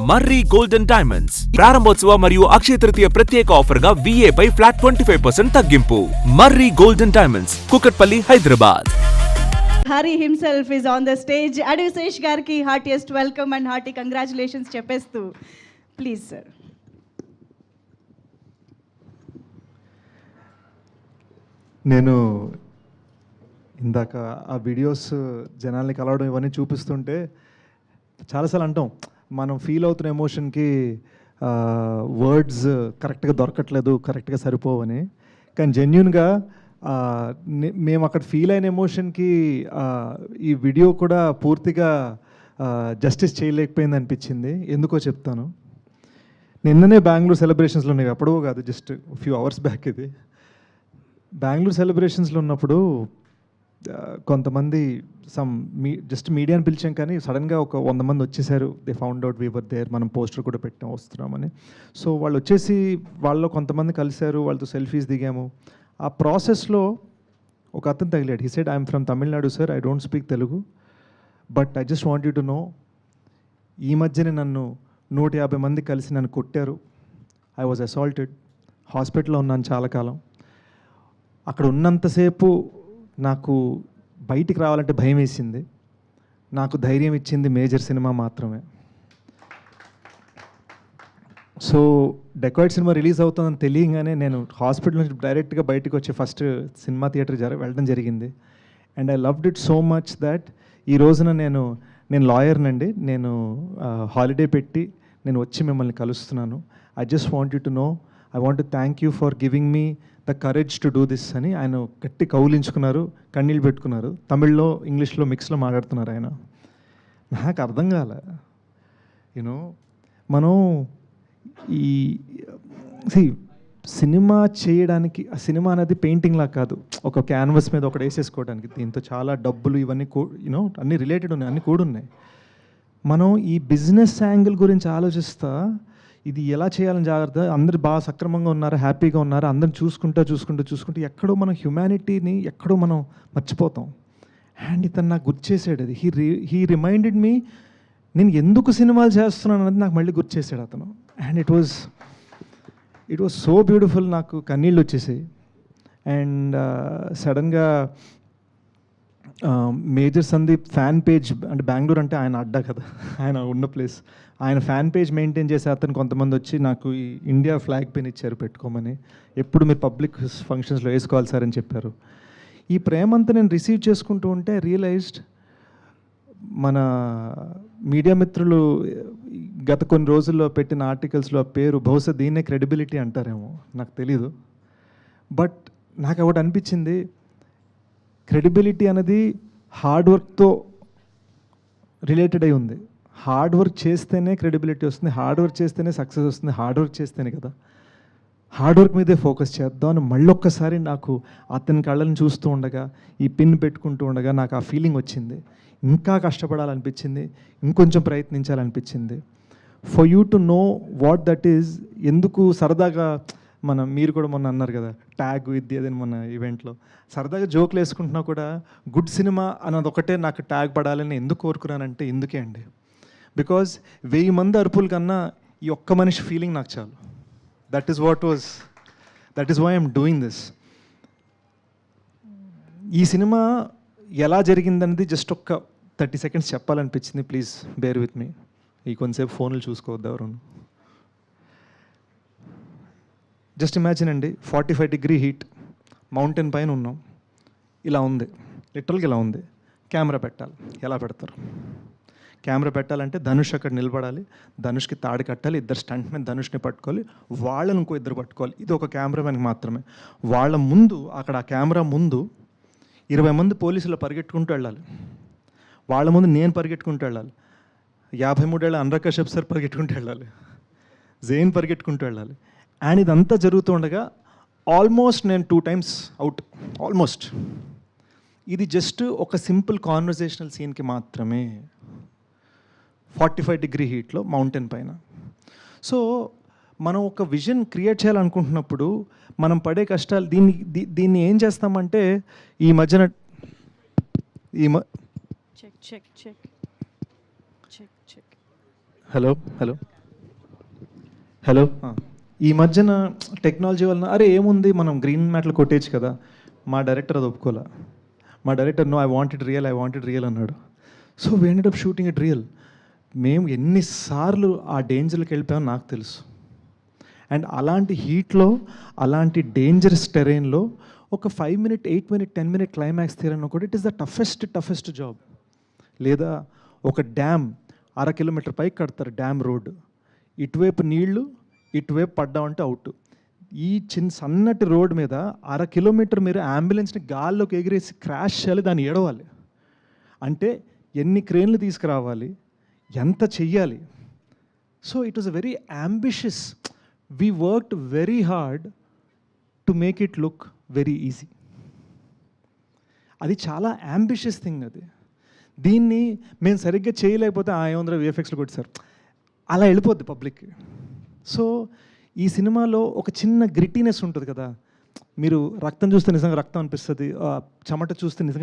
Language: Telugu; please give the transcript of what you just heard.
మర్రి గోల్డెన్ డైమండ్స్ ప్రారంభోత్సవ మరియు అక్షయ తృతీయ ప్రత్యేక ఆఫర్ గా VA పై ఫ్లాట్ 25% తగ్గింపు. Marri golden diamonds, Kukatpally, Hyderabad. Hari himself is on the stage. Advisesh garki heartiest welcome and hearty congratulations చెప్పేస్తూ ప్లీజ్ సార్. నేను ఇందాక ఆ వీడియోస్ జనాల్ని కలవడం ఇవన్నీ చూపిస్తుంటే చాలాసార్లు అంటాం మనం ఫీల్ అవుతున్న ఎమోషన్కి వర్డ్స్ కరెక్ట్గా దొరకట్లేదు, కరెక్ట్గా సరిపోవని. కానీ జెన్యున్గా మేము అక్కడ ఫీల్ అయిన ఎమోషన్కి ఈ వీడియో కూడా పూర్తిగా జస్టిస్ చేయలేకపోయింది అనిపించింది. ఎందుకో చెప్తాను. నిన్ననే బెంగళూరు సెలబ్రేషన్స్లో ఉన్నాయి, అప్పుడో కాదు, జస్ట్ ఫ్యూ అవర్స్ బ్యాక్. ఇది బెంగళూరు సెలబ్రేషన్స్లో ఉన్నప్పుడు కొంతమంది జస్ట్ మీడియాని పిలిచాం, కానీ సడన్గా ఒక 100 మంది వచ్చేసారు. They found out whoever there, మనం పోస్టర్ కూడా పెట్టాం వస్తున్నామని. సో వాళ్ళు వచ్చేసి వాళ్ళలో కొంతమంది కలిశారు, వాళ్ళతో సెల్ఫీస్ దిగాము. ఆ ప్రాసెస్లో ఒక అతను తగిలాడు. He said, I'm from Tamil Nadu sir, I don't speak Telugu, but I just want you to know, ఈ మధ్యనే నన్ను 150 మంది కలిసి నన్ను కొట్టారు. ఐ వాజ్ అసాల్టెడ్, హాస్పిటల్లో ఉన్నాను చాలా కాలం. అక్కడ ఉన్నంతసేపు నాకు బయటికి రావాలంటే భయం వేసింది. నాకు ధైర్యం ఇచ్చింది మేజర్ సినిమా మాత్రమే. సో డెకాయిడ్ సినిమా రిలీజ్ అవుతుందని తెలియగానే నేను హాస్పిటల్ నుంచి డైరెక్ట్గా బయటకు వచ్చి ఫస్ట్ సినిమా థియేటర్ వెళ్ళడం జరిగింది. And I loved it so much that ఈ రోజున నేను లాయర్నండి, నేను హాలిడే పెట్టి నేను వచ్చి మిమ్మల్ని కలుస్తున్నాను. I just want you to know, I want to thank you for giving me the courage to do this అని ఆయన గట్టి కౌలించుకున్నారు, కన్నీళ్ళు పెట్టుకున్నారు. తమిళ్లో ఇంగ్లీష్లో మిక్స్లో మాట్లాడుతున్నారు ఆయన. నాకు అర్థం కాలే. యూనో మనం ఈ సినిమా చేయడానికి, ఆ సినిమా అనేది పెయింటింగ్లా కాదు, ఒక క్యాన్వస్ మీద ఒకటి వేసేసుకోవడానికి. దీంతో చాలా డబ్బులు ఇవన్నీ యూనో అన్నీ రిలేటెడ్ ఉన్నాయి, అన్నీ కూడున్నాయి. మనం ఈ బిజినెస్ యాంగిల్ గురించి ఆలోచిస్తా ఇది ఎలా చేయాలని జాగ్రత్త, అందరు బాగా సక్రమంగా ఉన్నారా, హ్యాపీగా ఉన్నారా, అందరిని చూసుకుంటూ ఎక్కడో మనం హ్యుమానిటీని ఎక్కడో మనం మర్చిపోతాం. అండ్ ఇతను నాకు గుర్తు చేసాడు అది. హీ రిమైండెడ్ మీ, నేను ఎందుకు సినిమాలు చేస్తున్నాను అనేది నాకు మళ్ళీ గుర్తు చేశాడు అతను. And it was so beautiful. నాకు కన్నీళ్ళు వచ్చేసాయి. అండ్ సడన్గా మేజర్ సందీప్ ఫ్యాన్ పేజ్, అంటే బెంగళూరు అంటే ఆయన అడ్డా కదా, ఆయన ఉన్న ప్లేస్, ఆయన ఫ్యాన్ పేజ్ మెయింటైన్ చేసే అతను కొంతమంది వచ్చి నాకు ఈ ఇండియా ఫ్లాగ్ పెన్ ఇచ్చారు పెట్టుకోమని. ఎప్పుడు మీరు పబ్లిక్ ఫంక్షన్స్లో వేసుకోవాలి సార్ అని చెప్పారు. ఈ ప్రేమంతా నేను రిసీవ్ చేసుకుంటూ ఉంటే రియలైజ్డ్ మన మీడియా మిత్రులు గత కొన్ని రోజుల్లో పెట్టిన ఆర్టికల్స్లో పేరు బహుశా దీన్నే క్రెడిబిలిటీ అంటారేమో, నాకు తెలీదు. బట్ నాకు ఒకటి అనిపించింది, క్రెడిబిలిటీ అనేది హార్డ్ వర్క్తో రిలేటెడ్ అయి ఉంది. హార్డ్ వర్క్ చేస్తేనే క్రెడిబిలిటీ వస్తుంది, హార్డ్ వర్క్ చేస్తేనే సక్సెస్ వస్తుంది, హార్డ్ వర్క్ చేస్తేనే కదా. హార్డ్ వర్క్ మీదే ఫోకస్ చేద్దాం అని మళ్ళొక్కసారి నాకు అతని కళ్ళని చూస్తూ ఉండగా, ఈ పిన్ పెట్టుకుంటూ ఉండగా నాకు ఆ ఫీలింగ్ వచ్చింది. ఇంకా కష్టపడాలనిపించింది, ఇంకొంచెం ప్రయత్నించాలనిపించింది. For you to know what that is. ఎందుకు సరదాగా మీరు కూడా మొన్న అన్నారు కదా ట్యాగ్ ఇది అదని మన ఈవెంట్లో సరదాగా జోకులు వేసుకుంటున్నా కూడా గుడ్ సినిమా అన్నది ఒకటే నాకు ట్యాగ్ పడాలని ఎందుకు కోరుకున్నానంటే ఇందుకే అండి. బికాజ్ 1000 మంది అరుపుల కన్నా ఈ ఒక్క మనిషి ఫీలింగ్ నాకు చాలు. That is why I'm doing this. ఈ సినిమా ఎలా జరిగిందనేది జస్ట్ ఒక్క 30 seconds చెప్పాలనిపించింది. Please bear with me. ఈ కొంతసేపు ఫోన్లు చూసుకోవద్దు ఎవరు. జస్ట్ ఇమాజిన్ అండి, 45 degree హీట్, మౌంటైన్ పైన ఉన్నాం, ఇలా ఉంది, లిటరల్గా ఇలా ఉంది. కెమెరా పెట్టాలి, ఎలా పెడతారు? కెమెరా పెట్టాలంటే ధనుష్ అక్కడ నిలబడాలి, ధనుష్కి తాడు కట్టాలి, ఇద్దరు స్టంట్ మీద ధనుష్ని పట్టుకోవాలి, వాళ్ళని ఇంకో ఇద్దరు పట్టుకోవాలి. ఇది ఒక కెమెరామెన్కి మాత్రమే. వాళ్ళ ముందు, అక్కడ ఆ కెమెరా ముందు 20 మంది పోలీసులు పరిగెట్టుకుంటూ వెళ్ళాలి. వాళ్ళ ముందు నేను పరిగెట్టుకుంటూ వెళ్ళాలి, 53 ఏళ్ళ అనురాగ్ కశ్యప్ సార్ పరిగెట్టుకుంటూ వెళ్ళాలి, జైన్ పరిగెట్టుకుంటూ వెళ్ళాలి. అండ్ ఇదంతా జరుగుతూ ఉండగా ఆల్మోస్ట్ నేను 2 times అవుట్, ఆల్మోస్ట్. ఇది జస్ట్ ఒక సింపుల్ కాన్వర్జేషనల్ సీన్కి మాత్రమే, 45 degree హీట్లో మౌంటైన్ పైన. సో మనం ఒక విజన్ క్రియేట్ చేయాలనుకుంటున్నప్పుడు మనం పడే కష్టాలు, దీన్ని ఏం చేస్తామంటే ఈ మధ్యన హలో హలో. ఈ మధ్యన టెక్నాలజీ వలన అరే ఏముంది మనం గ్రీన్ మ్యాట్లు కొట్టేయచ్చు కదా, మా డైరెక్టర్ అది ఒప్పుకోలే. మా director no, I wanted real అన్నాడు. So we ended up shooting it real. మేము ఎన్నిసార్లు ఆ డేంజర్కి వెళ్ళిపోయామో నాకు తెలుసు. అండ్ అలాంటి హీట్లో, అలాంటి డేంజరస్ టెరైన్లో ఒక 5 minute, 8 minute, 10 minute క్లైమాక్స్ తీరని కూడా it is the toughest job. లేదా ఒక డ్యామ్ 1/2 kilometer పైకి కడతారు, డ్యామ్ రోడ్, ఇటువైపు నీళ్లు ఇటువైపు పడ్డామంటే అవుట్. ఈ సన్నటి రోడ్ మీద 1/2 kilometer మీరు అంబులెన్స్ని గాల్లోకి ఎగిరేసి క్రాష్ చేయాలి, దాన్ని ఏడవాలి అంటే ఎన్ని క్రేన్లు తీసుకురావాలి, ఎంత చెయ్యాలి. So it was a very ambitious. We worked very hard to make it look very easy. అది చాలా అంబిషియస్ థింగ్ అది. దీన్ని మేము సరిగ్గా చేయలేకపోతే ఏముందిరా విఎఫ్ఎక్స్లో కొట్టారు అలా వెళ్ళిపోద్ది పబ్లిక్. సో ఈ సినిమాలో ఒక చిన్న గ్రిటీనెస్ ఉంటుంది కదా, మీరు రక్తం చూస్తే నిజంగా రక్తం అనిపిస్తుంది, చెమట చూస్తే నిజంగా